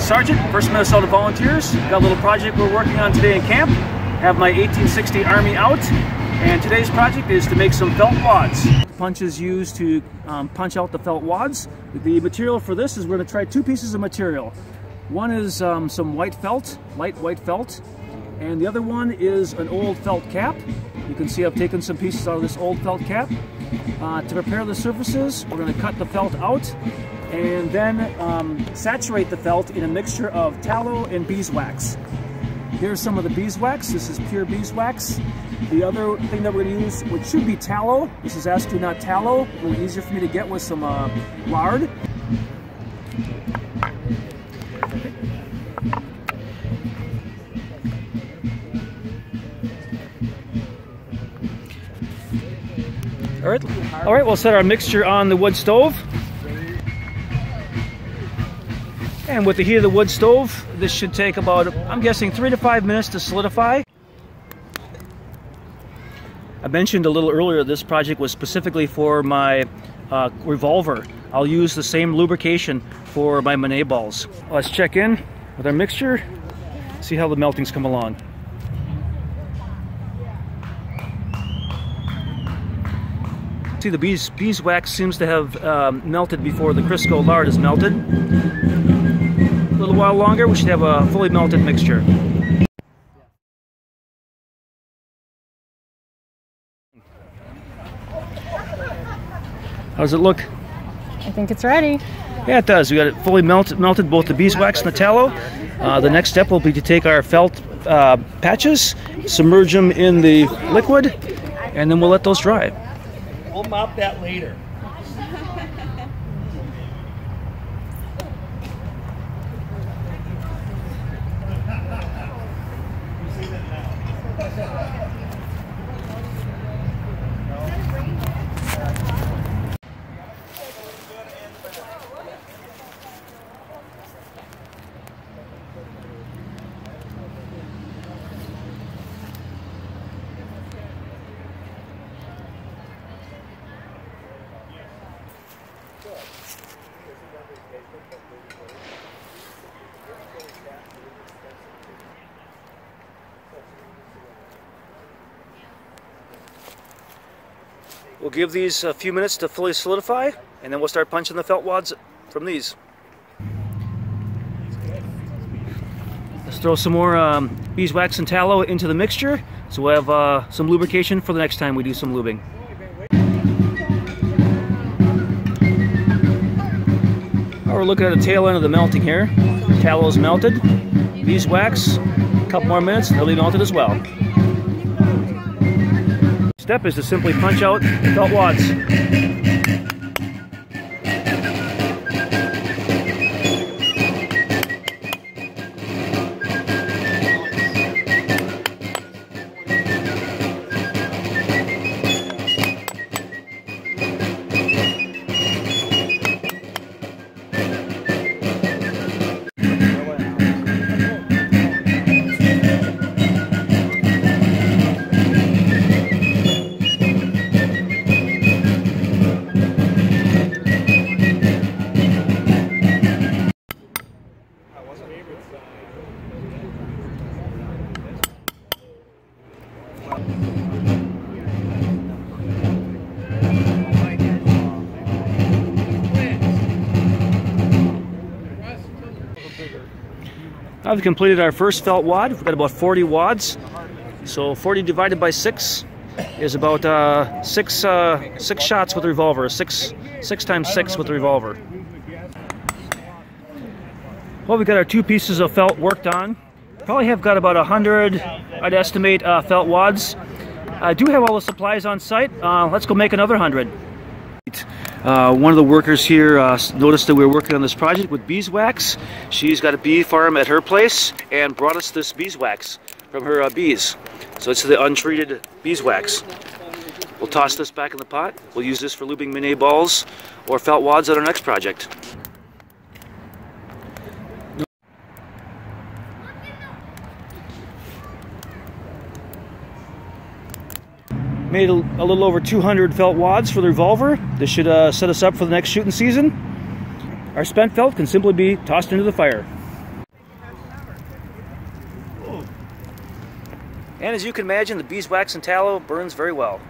Sergeant, 1st Minnesota Volunteers. Got a little project we're working on today in camp. Have my 1860 Army out, and today's project is to make some felt wads. Punch is used to punch out the felt wads. The material for this is we're going to try 2 pieces of material. One is some white felt, light white felt, and the other one is an old felt cap. You can see I've taken some pieces out of this old felt cap. To prepare the surfaces, we're going to cut the felt out and then saturate the felt in a mixture of tallow and beeswax. Here's some of the beeswax. This is pure beeswax. The other thing that we're going to use, which should be tallow, this is acetate, not tallow. A little easier for me to get with some lard. All right, we'll set our mixture on the wood stove. And with the heat of the wood stove, this should take about, I'm guessing, 3 to 5 minutes to solidify. I mentioned a little earlier this project was specifically for my revolver. I'll use the same lubrication for my minne balls. Let's check in with our mixture, see how the melting's come along. See, the beeswax seems to have melted before the Crisco lard is melted. A little while longer, we should have a fully melted mixture. How does it look? I think it's ready. Yeah, it does. We got it fully melted both the beeswax and the tallow. The next step will be to take our felt patches, submerge them in the liquid, and then we'll let those dry. We'll mop that later. We'll give these a few minutes to fully solidify, and then we'll start punching the felt wads from these. Let's throw some more beeswax and tallow into the mixture, so we'll have some lubrication for the next time we do some lubing. Now we're looking at the tail end of the melting here. Tallow's melted, beeswax, a couple more minutes, they'll be melted as well. Step is to simply punch out the felt wads. Now we've completed our first felt wad. We've got about 40 wads. So 40 divided by 6 is about six shots with the revolver. 6 times 6 with the revolver. Well, we've got our 2 pieces of felt worked on. Probably have got about 100, I'd estimate, felt wads. I do have all the supplies on site. Let's go make another 100. One of the workers here noticed that we were working on this project with beeswax. She's got a bee farm at her place and brought us this beeswax from her bees. So it's the untreated beeswax. We'll toss this back in the pot. We'll use this for lubing minne balls or felt wads at our next project. Made a little over 200 felt wads for the revolver. This should set us up for the next shooting season. Our spent felt can simply be tossed into the fire. And as you can imagine, the beeswax and tallow burns very well.